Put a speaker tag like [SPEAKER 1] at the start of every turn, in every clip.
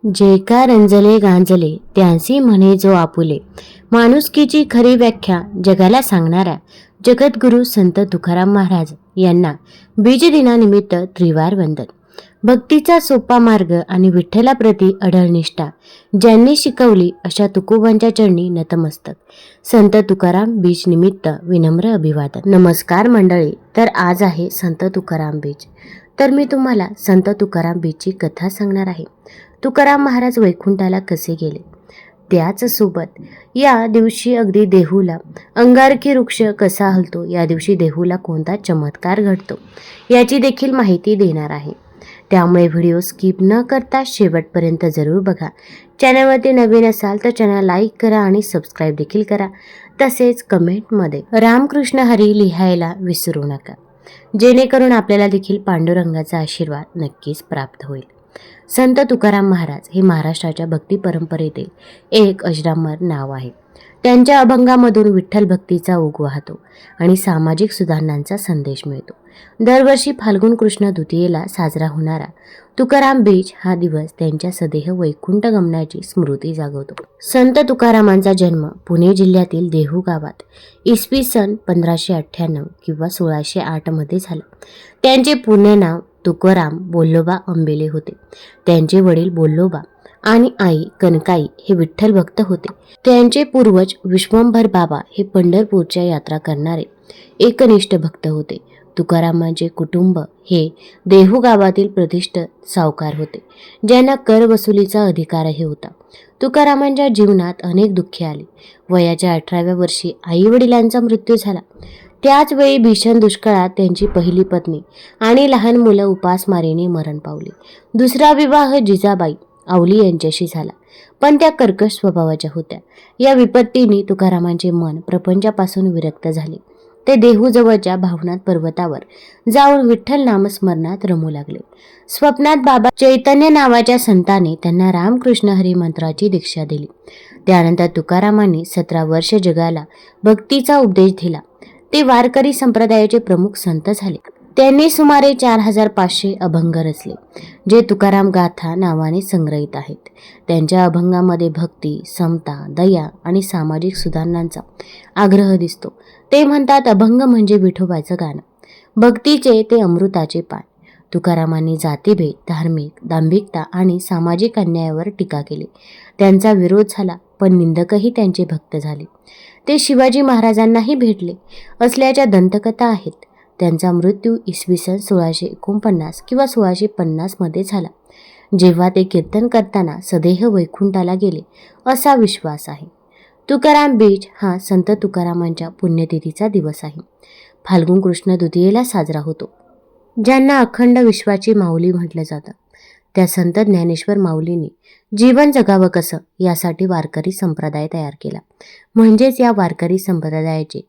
[SPEAKER 1] जे का रंजले गांजले त्यांसी म्हणे जो आपुले. माणुसकीची खरी व्याख्या जगाला सांगणाऱ्या जगद्गुरू संत तुकाराम महाराज यांना बीज दिनानिमित्त त्रिवार वंदन. भक्तीचा सोपा मार्ग आणि विठ्ठलाप्रती अढळ निष्ठा ज्यांनी शिकवली अशा तुकोबांच्या चरणी नतमस्तक. संत तुकाराम बीज निमित्त विनम्र अभिवादन. नमस्कार मंडळी. तर आज आहे संत तुकाराम बीज. तर मी तुम्हाला संत तुकाराम बीजची कथा सांगणार आहे. तुकाराम महाराज वैकुंठाला कसे गेले, त्याच सोबत या दिवशी अगदी देहूला अंगारकी वृक्ष कसा हलतो, या दिवशी देहूला कोणता चमत्कार घडतो याची देखील माहिती देणार आहे. त्यामुळे व्हिडिओ स्किप न करता शेवटपर्यंत जरूर बघा. चॅनलवरती नवीन असाल तर चॅनल लाईक करा आणि सबस्क्राईब देखील करा. तसेच कमेंटमध्ये रामकृष्ण हरी लिहायला विसरू नका, जेणेकरून आपल्याला देखील पांडुरंगाचा आशीर्वाद नक्कीच प्राप्त होईल. संत तुकाराम महाराज हे महाराष्ट्राच्या भक्ती परंपरेतील एक अजरामर नाव आहे. त्यांच्या अभंगामधून विठ्ठल भक्तीचा ओघ वाहतो आणि सामाजिक सुधारणांचा संदेश मिळतो. दरवर्षी फाल्गुन कृष्ण द्वितीयेला साजरा होणारा तुकाराम बीज हा दिवस त्यांच्या सदेह वैकुंठ गमनाची स्मृती जागवतो. संत तुकारामांचा जन्म पुणे जिल्ह्यातील देहू गावात इसवी सन 1598 किंवा 1608 मध्ये झाला. त्यांचे पूर्ण नाव तुकाराम बोल्लोबा अंबेले होते. त्यांचे वडील बोल्लोबा आणि आई कनकाई हे विठ्ठल भक्त होते. त्यांचे पूर्वज विश्वंभर बाबा हे पंढरपूरच्या यात्रा करणारे एकनिष्ठ भक्त होते. तुकारामांचे कुटुंब हे देहू गावातील प्रतिष्ठित सावकार होते, ज्यांना कर वसुलीचा अधिकारही होता. तुकारामांच्या जीवनात अनेक दुःखे आली. वयाच्या 18व्या वर्षी आई वडिलांचा मृत्यू झाला. त्याच वेळी भीषण दुष्काळात त्यांची पहिली पत्नी आणि लहान मुलं उपासमारीने मरण पावली. दुसरा विवाह जिजाबाई आवली यांच्याशी झाला, पण त्या कर्कश स्वभावाच्या होत्या. या विपत्तीने तुकारामांचे मन प्रपंचापासून विरक्त झाले. ते देहूजवळच्या भावनाथ पर्वतावर जाऊन विठ्ठल नामस्मरणात रमू लागले. स्वप्नात बाबा चैतन्य नावाच्या संताने त्यांना रामकृष्ण हरी मंत्राची दीक्षा दिली. त्यानंतर तुकारामांनी 17 वर्ष जगाला भक्तीचा उपदेश दिला. ते वारकरी संप्रदायाचे प्रमुख संत झाले. त्यांनी सुमारे 4500 अभंग रचले, जे तुकाराम गाथा नावाने संग्रहित आहेत. त्यांच्या अभंगामध्ये भक्ती, समता, दया आणि सामाजिक सुधारणांचा आग्रह दिसतो. ते म्हणतात, अभंग म्हणजे विठोबाचं गाणं, भक्तीचे ते अमृताचे पान. तुकारामांनी जातीभेद, धार्मिक दांभिकता आणि सामाजिक अन्यायावर टीका केली. त्यांचा विरोध झाला, पण निंदकही त्यांचे भक्त झाले. ते शिवाजी महाराजांनाही भेटले असल्याच्या दंतकथा आहेत. त्यांचा मृत्यू इसवी सन 1649 किंवा 1650 मध्ये झाला, जेव्हा ते कीर्तन करताना सदेह वैकुंठाला गेले असा विश्वास आहे. तुकाराम बीज हा संत तुकारामांच्या पुण्यतिथीचा दिवस आहे. फाल्गुन कृष्ण द्वितीयेला साजरा होतो. ज्यांना अखंड विश्वाची माऊली म्हटलं जातं, त्या संत ज्ञानेश्वर माऊलींनी जीवन जगावं कसं यासाठी वारकरी संप्रदाय तयार केला. म्हणजेच या वारकरी संप्रदायाचे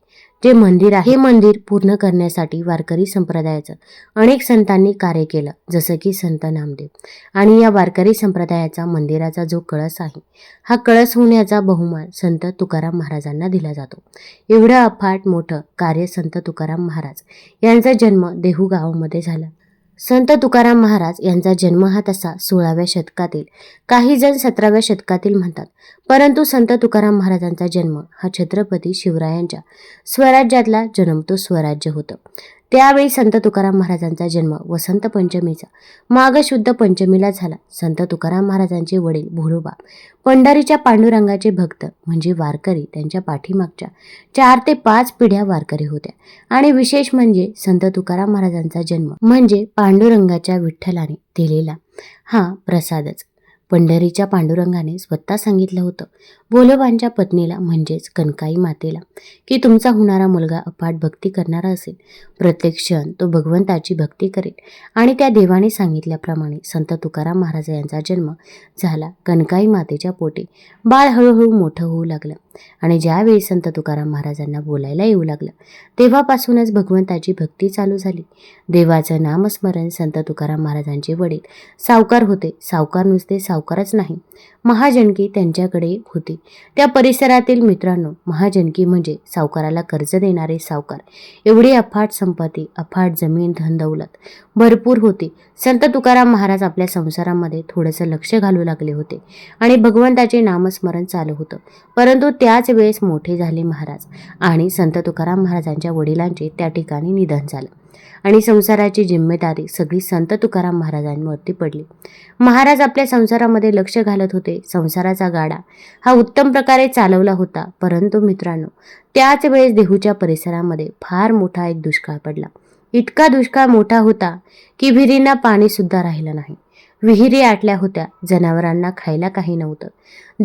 [SPEAKER 1] जे मंदिर आहे, हे मंदिर पूर्ण करण्यासाठी वारकरी संप्रदायाचं अनेक संतांनी कार्य केलं, जसं की संत नामदेव. आणि या वारकरी संप्रदायाचा मंदिराचा जो कळस आहे, हा कळस होण्याचा बहुमान संत तुकाराम महाराजांना दिला जातो. एवढं अफाट मोठं कार्य संत तुकाराम महाराज यांचा जन्म देहू गावामध्ये झाला. संत तुकाराम महाराज यांचा जन्म हा तसा 16व्या शतकातील, काही जण 17व्या शतकातील म्हणतात, परंतु संत तुकाराम महाराजांचा जन्म हा छत्रपती शिवरायांच्या स्वराज्यातला जन्मतो स्वराज्य होतं. त्यावेळी संत तुकाराम महाराजांचा जन्म वसंत पंचमीचा माघ शुद्ध पंचमीला झाला. संत तुकाराम महाराजांचे वडील भोलोबा पंढरीच्या पांडुरंगाचे भक्त म्हणजे वारकरी त्यांच्या पाठीमागच्या 4 ते 5 पिढ्या वारकरी होत्या. आणि विशेष म्हणजे संत तुकाराम महाराजांचा जन्म म्हणजे पांडुरंगाच्या विठ्ठलाने दिलेला हा प्रसादच. पंढरीच्या पांडुरंगाने स्वतः सांगितलं होतं भोलोबांच्या पत्नीला म्हणजेच कनकाई मातेला की तुमचा होणारा मुलगा अफाट भक्ती करणारा असेल, प्रत्येक क्षण तो भगवंताची भक्ती करेल. आणि त्या देवाने सांगितल्याप्रमाणे संत तुकाराम महाराज यांचा जन्म झाला. कनकाई मातेच्या पोटी बाळ हळूहळू मोठं होऊ लागलं आणि ज्यावेळी संत तुकाराम महाराजांना बोलायला येऊ लागलं, तेव्हापासूनच भगवंताची भक्ती चालू झाली. देवाचं नामस्मरण. संत तुकाराम महाराजांचे वडील सावकार होते. सावकार नुसते सावकार सावकारच नाही, महाजनकी त्यांच्याकडे होती. त्या परिसरातील मित्रांनो, महाजनकी म्हणजे सावकाराला कर्ज देणारे सावकार. एवढी अफाट संपत्ती, अफाट जमीन, धनदौलत भरपूर होती. संत तुकाराम महाराज आपल्या संसारामध्ये थोडंसं लक्ष घालू लागले होते आणि भगवंताचे नामस्मरण चालू होतं. परंतु त्याच वेळेस मोठे झाले महाराज आणि संत तुकाराम महाराजांच्या वडिलांचे त्या ठिकाणी निधन झालं आणि संसाराची जिम्मेदारी सगळी संत तुकाराम महाराजांवरती पडली. महाराज आपल्या संसारामध्ये लक्ष घालत होते. संसाराचा गाडा हा उत्तम प्रकारे चालवला होता. परंतु मित्रांनो, त्याच वेळेस देहूच्या परिसरामध्ये फार मोठा एक दुष्काळ पडला. इतका दुष्काळ मोठा होता की विहिरींना पाणी सुद्धा राहिलं नाही. विहिरी आटल्या होत्या. जनावरांना खायला काही नव्हतं.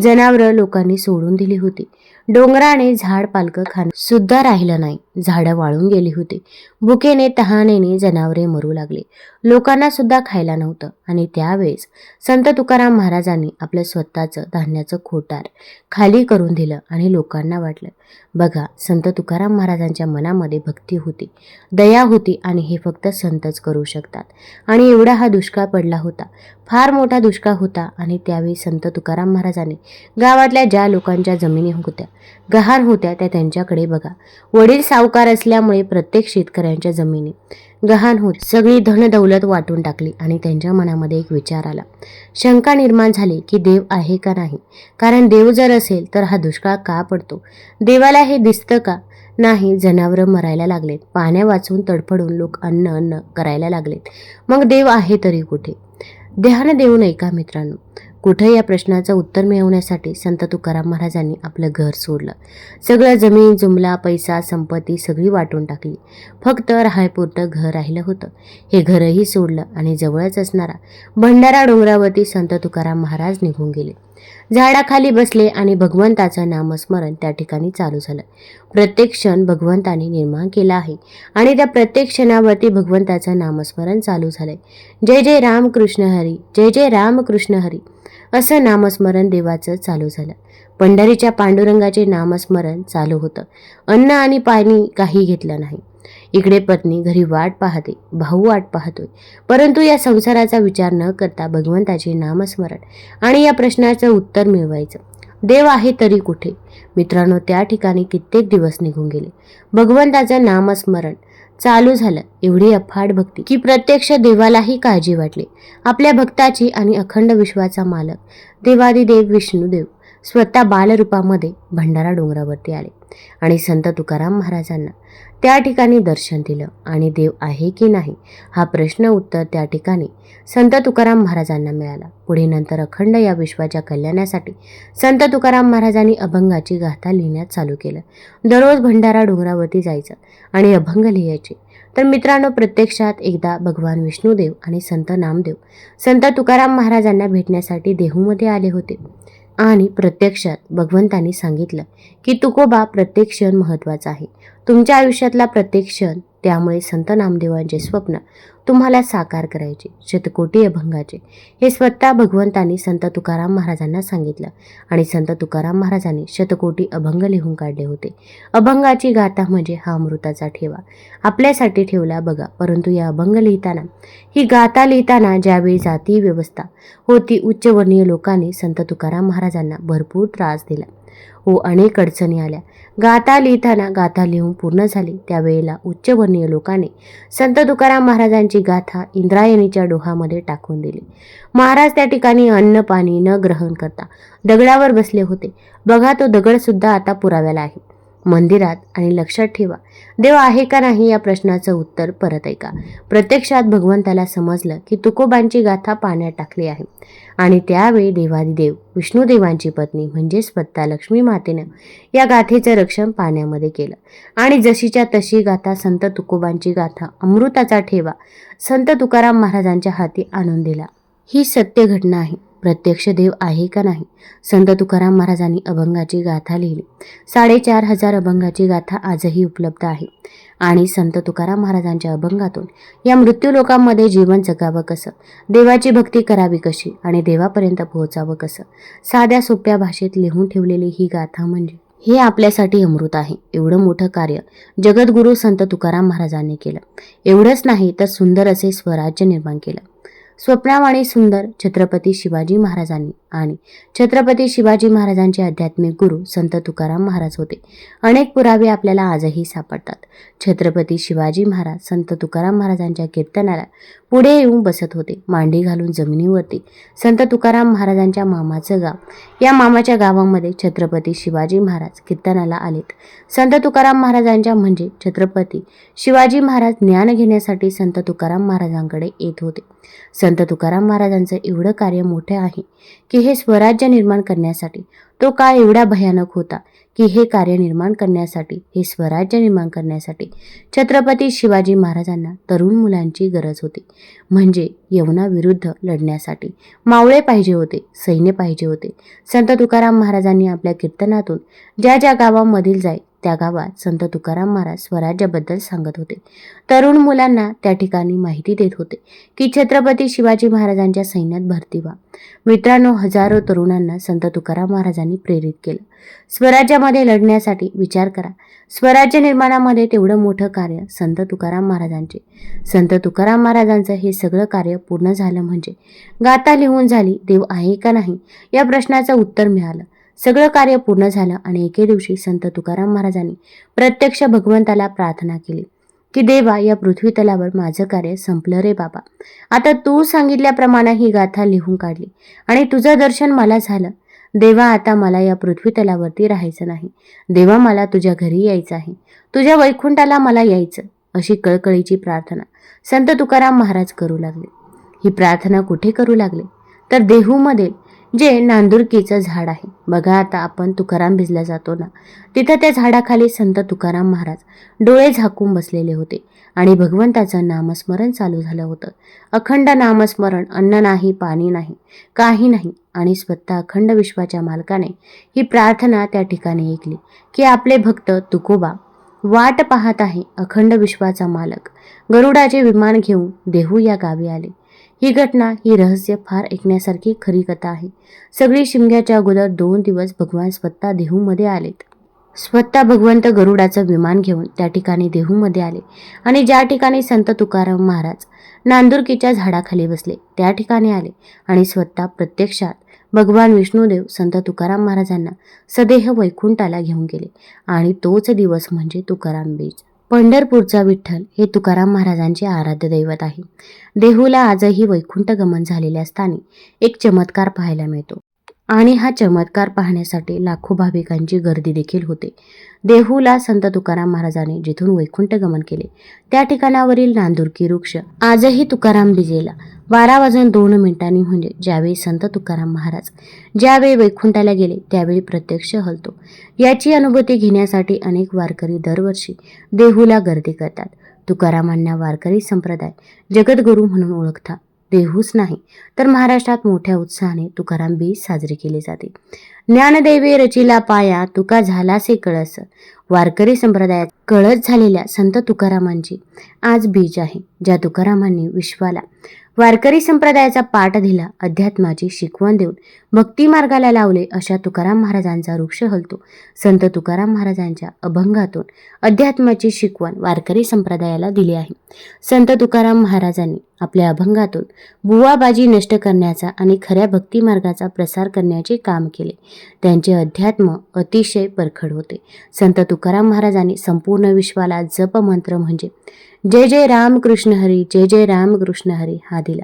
[SPEAKER 1] जनावरं लोकांनी सोडून दिली होती. डोंगराने झाड पालकं खाणं सुद्धा राहिलं नाही. झाडं वाळून गेली होती. भुकेने तहानेने जनावरे मरू लागली. लोकांना सुद्धा खायला नव्हतं. आणि त्यावेळेस संत तुकाराम महाराजांनी आपलं स्वतःचं धान्याचं खोटार खाली करून दिलं आणि लोकांना वाटलं, बघा, संत तुकाराम महाराजांच्या मनामध्ये भक्ती होती, दया होती आणि हे फक्त संतच करू शकतात. आणि एवढा हा दुष्काळ पडला होता. फार मोठा दुष्काळ होता. आणि त्यावेळी संत तुकाराम महाराजांनी गावातल्या ज्या लोकांच्या जमिनी होत्या, गहाण होत्या, त्या त्यांच्याकडे बघा. वडील सावकार असल्यामुळे प्रत्येक शेतकऱ्यांच्या जमिनी गहाण होत सगळी धनदौलत वाटून टाकली. आणि त्यांच्या मनामध्ये एक विचार आला, शंका निर्माण झाली की देव आहे का नाही. कारण देव जर असेल तर हा दुष्काळ का पडतो. देवाला हे दिसतं का नाही. जनावरं मरायला लागलेत. पाण्या वाचून तडफडून लोक अन्न करायला लागलेत. मग देव आहे तरी कुठे. ध्यान देऊ नये का मित्रांनो. कुठे या प्रश्नाचं उत्तर मिळवण्यासाठी संत तुकाराम महाराजांनी आपलं घर सोडलं. सगळं जमीन जुमला पैसा संपत्ती सगळी वाटून टाकली. फक्त राहायपुरतं घर राहिलं होतं. हे घरही सोडलं आणि जवळच असणारा भंडारा डोंगरावरती संत तुकाराम महाराज निघून गेले. झाडाखाली बसले आणि भगवंताचं नामस्मरण त्या ठिकाणी चालू झालं. प्रत्येक क्षण भगवंताने निर्माण केला आहे आणि त्या प्रत्येक क्षणावरती भगवंताचं नामस्मरण चालू झालंय. जय जय रामकृष्ण हरी, जय जय रामकृष्ण हरी असं नामस्मरण देवाचं चालू झालं. पंढरीच्या पांडुरंगाचे नामस्मरण चालू होतं. अन्न आणि पाणी काही घेतलं नाही. इकडे पत्नी घरी वाट पाहते, भाऊ वाट पाहतोय. परंतु या संसाराचा विचार न करता भगवंताचे नामस्मरण आणि या प्रश्नाचं उत्तर मिळवायचं. देव आहे तरी कुठे. मित्रांनो, त्या ठिकाणी कित्येक दिवस निघून गेले. भगवंताचं नामस्मरण चालू झालं. एवढी अफाट भक्ती की प्रत्यक्ष देवालाही काळजी वाटली. आपल्या भक्ताची आणि अखंड विश्वाचा मालक देवादिदेव विष्णुदेव स्वतः बालरूपामध्ये भंडारा डोंगरावरती आले आणि संत तुकाराम महाराजांना त्या ठिकाणी दर्शन दिलं. आणि देव आहे की नाही हा प्रश्न उत्तर त्या ठिकाणी संत तुकाराम महाराजांना मिळाला. पुढे नंतर अखंड या विश्वाच्या कल्याणासाठी संत तुकाराम महाराजांनी अभंगाची गाथा लिहिण्यास चालू केलं. दररोज भंडारा डोंगरावरती जायचं आणि अभंग लिहायचे. तर मित्रांनो, प्रत्यक्षात एकदा भगवान विष्णुदेव आणि संत नामदेव संत तुकाराम महाराजांना भेटण्यासाठी देहूमध्ये आले होते. आणि प्रत्यक्षात भगवंतांनी सांगितलं की तुकोबा, प्रत्येक क्षण महत्त्वाचा आहे. तुमच्या आयुष्यातला प्रत्येक क्षण. त्यामुळे संत नामदेवांचे स्वप्न तुम्हाला साकार करायचे, शतकोटी अभंगाचे, हे स्वतः भगवंतांनी संत तुकाराम महाराजांना सांगितलं. आणि संत तुकाराम महाराजांनी शतकोटी अभंग लिहून काढले होते. अभंगाची गाथा म्हणजे हा अमृताचा ठेवा आपल्यासाठी ठेवला बघा. परंतु या अभंग लिहिताना, ही गाथा लिहिताना ज्यावेळी जाती व्यवस्था होती, उच्चवर्णीय लोकांनी संत तुकाराम महाराजांना भरपूर त्रास दिला. अनेक अडचणी आल्या. गाथा लिहिताना गाथा लिहून पूर्ण झाली त्यावेळेला उच्चवर्णीय लोकांनी संत तुकाराम महाराजांची गाथा इंद्रायणीच्या डोहामध्ये टाकून दिली. महाराज त्या ठिकाणी अन्न पाणी न ग्रहण करता दगडावर बसले होते. बघा, तो दगड सुद्धा आता पुराव्याला आहे मंदिरात. आणि लक्षात ठेवा, देव आहे का नाही या प्रश्नाचं उत्तर परत ऐका. प्रत्यक्षात भगवंताला समजलं की तुकोबांची गाथा पाण्यात टाकली आहे. आणि त्यावेळी देवादिदेव विष्णुदेवांची पत्नी म्हणजे स्वतः लक्ष्मी मातेनं या गाथेचं रक्षण पाण्यामध्ये केलं. आणि जशीच्या तशी गाथा, संत तुकोबांची गाथा, अमृताचा ठेवा संत तुकाराम महाराजांच्या हाती आणून दिला. ही सत्य घटना आहे. प्रत्यक्ष देव आहे का नाही. संत तुकाराम महाराजांनी अभंगाची गाथा लिहिली. 4,500 अभंगाची गाथा आजही उपलब्ध आहे. आणि संत तुकाराम महाराजांच्या अभंगातून या मृत्यू लोकांमध्ये जीवन जगावं कसं, देवाची भक्ती करावी कशी आणि देवापर्यंत पोहोचावं कसं, साध्या सोप्या भाषेत लिहून ठेवलेली ही गाथा म्हणजे हे आपल्यासाठी अमृत आहे. एवढं मोठं कार्य जगद्गुरू संत तुकाराम महाराजांनी केलं. एवढंच नाही तर सुंदर असे स्वराज्य निर्माण केलं. स्वप्नावाणी सुंदर छत्रपती शिवाजी महाराजांनी आणि छत्रपती शिवाजी महाराजांचे आध्यात्मिक गुरु संत तुकाराम महाराज होते. अनेक पुरावे आपल्याला आजही सापडतात. छत्रपती शिवाजी महाराज संत तुकाराम महाराजांच्या कीर्तनाला पुढे येऊन बसत होते. मांडी घालून जमिनीवरती संत तुकाराम महाराजांच्या मामाचं गाव, या मामाच्या गावामध्ये छत्रपती शिवाजी महाराज कीर्तनाला आलेत. संत तुकाराम महाराजांच्या म्हणजे छत्रपती शिवाजी महाराज ज्ञान घेण्यासाठी संत तुकाराम महाराजांकडे येत होते. संत तुकाराम महाराजांचं एवढं कार्य मोठे आहे की हे स्वराज्य निर्माण करण्यासाठी, तो काळ एवढा भयानक होता की हे कार्य निर्माण करण्यासाठी, हे स्वराज्य निर्माण करण्यासाठी छत्रपती शिवाजी महाराजांना तरुण मुलांची गरज होती. म्हणजे यवनाविरुद्ध लढण्यासाठी मावळे पाहिजे होते, सैन्य पाहिजे होते. संत तुकाराम महाराजांनी आपल्या कीर्तनातून ज्या ज्या गावांमधील जाई त्या गावात संत तुकाराम महाराज स्वराज्याबद्दल सांगत होते. तरुण मुलांना त्या ठिकाणी माहिती देत होते की छत्रपती शिवाजी महाराजांच्या सैन्यात भरती व्हा. मित्रांनो, हजारो तरुणांना संत तुकाराम महाराजांनी प्रेरित केलं. स्वराज्यामध्ये लढण्यासाठी विचार करा. स्वराज्य निर्माणामध्ये तेवढं मोठं कार्य संत तुकाराम महाराजांचे. संत तुकाराम महाराजांचं हे सगळं कार्य पूर्ण झालं म्हणजे गाथा लिहून झाली. देव आहे का नाही या प्रश्नाचं उत्तर मिळालं. सगळं कार्य पूर्ण झालं आणि एके दिवशी संत तुकाराम महाराजांनी प्रत्यक्ष भगवंताला प्रार्थना केली की देवा, या पृथ्वी तलावर माझं कार्य संपलं रे बाबा. आता तू सांगितल्याप्रमाणे ही गाथा लिहून काढली आणि तुझं दर्शन मला झालं. देवा, आता मला या पृथ्वी तलावरती राहायचं नाही. देवा, मला तुझ्या घरी यायचं आहे. तुझ्या वैकुंठाला मला यायचं. अशी कळकळीची प्रार्थना संत तुकाराम महाराज करू लागले. ही प्रार्थना कुठे करू लागले तर देहूमध्ये जे नांदुरकीचं झाड आहे बघा. आता आपण तुकाराम भिजला जातो ना, तिथं त्या झाडाखाली संत तुकाराम महाराज डोळे झाकून बसलेले होते आणि भगवंताचं नामस्मरण चालू झालं होतं. अखंड नामस्मरण. अन्न नाही, पाणी नाही, काही नाही. आणि स्वतः अखंड विश्वाच्या मालकाने ही प्रार्थना त्या ठिकाणी ऐकली की आपले भक्त तुकोबा वाट पाहत आहे. अखंड विश्वाचा मालक गरुडाचे विमान घेऊन देहू या गावी आले. ही घटना, ही रहस्य फार ऐकण्यासारखी खरी कथा आहे. सगळी शिमग्याच्या अगोदर 2 दिवस भगवान स्वतः देहूमध्ये आलेत. स्वतः भगवंत गरुडाचं विमान घेऊन त्या ठिकाणी देहूमध्ये आले आणि ज्या ठिकाणी संत तुकाराम महाराज नांदुरकीच्या झाडाखाली बसले त्या ठिकाणी आले आणि स्वतः प्रत्यक्षात भगवान विष्णुदेव संत तुकाराम महाराजांना सदेह वैकुंठाला घेऊन गेले. आणि तोच दिवस म्हणजे तुकाराम बीज. पंढरपूरचा विठ्ठल हे तुकाराम महाराजांचे आराध्य दैवत आहे. देहूला आजही वैकुंठ गमन झालेल्या स्थानी एक चमत्कार पाहायला मिळतो आणि हा चमत्कार पाहण्यासाठी लाखो भाविकांची गर्दी देखील होते. देहूला संत तुकाराम महाराजांनी जिथून वैकुंठ गमन केले त्या ठिकाणावरील नांदुरकी वृक्ष आजही तुकाराम बीजेला 12:02 म्हणजे ज्यावेळी संत तुकाराम महाराज ज्यावेळी वैकुंठाला गेले त्यावेळी प्रत्यक्ष हलतो. याची अनुभूती घेण्यासाठी अनेक वारकरी दरवर्षी देहूला गर्दी करतात. तुकारामांना वारकरी संप्रदाय जगद्गुरू म्हणून ओळखतात. देहूच नाही तर महाराष्ट्रात मोठ्या उत्साहाने तुकाराम बीज साजरे केले जाते. ज्ञानदैवे रचिला पाया, तुका झालासे कळस. वारकरी संप्रदायात कळस झालेल्या संत तुकारामांची आज बीज आहे. ज्या तुकारामांनी विश्वाला वारकरी संप्रदायाचा पाठ दिला, अध्यात्माची शिकवण देऊन भक्ती मार्गाला लावले, अशा तुकाराम महाराजांचा वृक्ष हलतो. संत तुकाराम महाराजांच्या अभंगातून अध्यात्माची शिकवण वारकरी संप्रदायाला दिली आहे. संत तुकाराम महाराजांनी आपल्या अभंगातून बुवाबाजी नष्ट करण्याचा आणि खऱ्या भक्ती मार्गाचा प्रसार करण्याचे काम केले. त्यांचे अध्यात्म अतिशय परखड होते. संत तुकाराम महाराजांनी संपूर्ण विश्वाला जप मंत्र म्हणजे जय जय राम कृष्ण हरी, जय जय राम कृष्ण हरी हा दिला.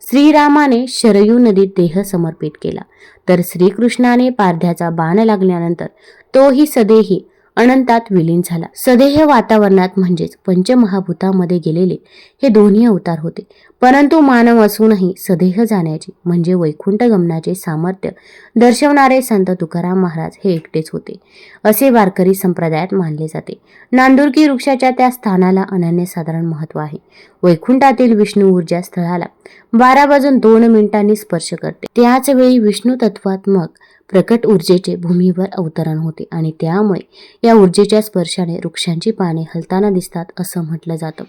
[SPEAKER 1] श्रीरामाने शरयू नदीत देह समर्पित केला, तर श्रीकृष्णाने पारध्याचा बाण लागल्यानंतर तोही सदेही अनंतात विलीन झाला. सदेह वातावरणात म्हणजेच पंचमहाभूतामध्ये गेलेले हे दोन्ही अवतार होते. परंतु मानव असूनही सदेह जाण्याचे म्हणजे वैकुंठ गमनाचे सामर्थ्य दर्शवणारे संत तुकाराम महाराज हे एकटेच होते, असे वारकरी संप्रदायात मानले जाते. नांदुरकी वृक्षाच्या त्या स्थानाला अनन्यसाधारण महत्त्व आहे. वैकुंठातील विष्णू ऊर्जा स्थळाला 12:02 स्पर्श करते. त्याच वेळी विष्णू तत्वात्मक प्रकट ऊर्जेचे भूमीवर अवतरण होते आणि त्यामुळे या ऊर्जेच्या स्पर्शाने वृक्षांची पाने हलताना दिसतात असं म्हटलं जातं.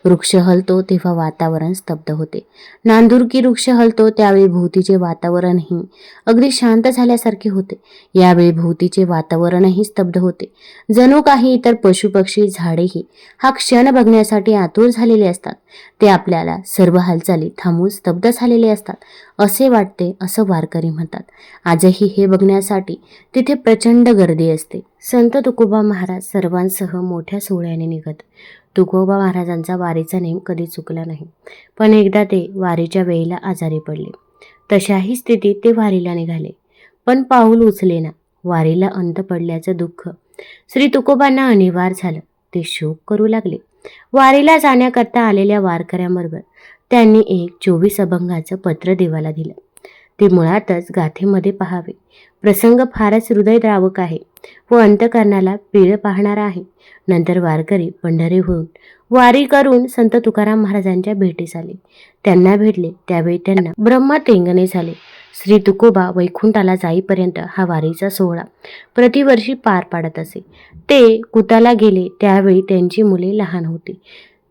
[SPEAKER 1] वृक्ष हलतो तेव्हा वातावरण स्तब्ध होते. नांदुरकी वृक्ष हलतो त्यावेळी भोवतीचे वातावरणही अगदी शांत झाल्यासारखे होते. यावेळी भोवतीचे वातावरणही स्तब्ध होते. जणू काही इतर पशुपक्षी झाडेही हा क्षण बघण्यासाठी आतुर झालेले असतात. ते आपल्याला सर्व हालचाली थांबून स्तब्ध झालेले असतात असे वाटते, असं वारकरी म्हणतात. आजही हे बघण्यासाठी तिथे प्रचंड गर्दी असते. संत तुकोबा महाराज सर्वांसह मोठ्या सोहळ्याने निघत. तुकोबा महाराजांचा वारीचा नेम कधी चुकला नाही, पण एकदा ते वारीच्या वेळेला आजारी पडले. तशाही स्थितीत ते वारीला निघाले, पण पाऊल उचलेना. वारीला अंत पडल्याचं दुःख श्री तुकोबांना अनिवार्य झालं. ते शोक करू लागले. वारीला जाण्याकरता आलेल्या वारकऱ्यांबरोबर त्यांनी एक 24 अभंगाचं पत्र देवाला दिलं. ते मुळातच गाथेमध्ये पहावे. प्रसंग फारच हृदयद्रावक आहे व अंतकरणाला पीळ पाहणारा आहे. नंतर वारकरी पंढरीहून वारी करून संत तुकाराम महाराजांच्या भेटीस आले. त्यांना भेटले त्यावेळी त्यांना ब्रह्मतेंगणे झाले. श्री तुकोबा वैकुंठाला जाईपर्यंत हा वारीचा सोहळा प्रतिवर्षी पार पाडत असे. ते कुताला गेले त्यावेळी त्यांची मुले लहान होती.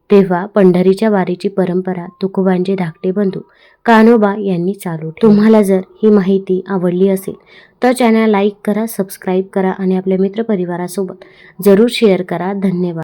[SPEAKER 1] तेव्हा पंढरीच्या वारीची परंपरा तुकोबांचे धाकटे बंधू कान्होबा यांनी चालू ठेवली. तुम्हाला जर ही माहिती आवडली असेल तर चॅनल लाईक करा, सबस्क्राईब करा आणि आपल्या मित्रपरिवारासोबत जरूर शेअर करा. धन्यवाद.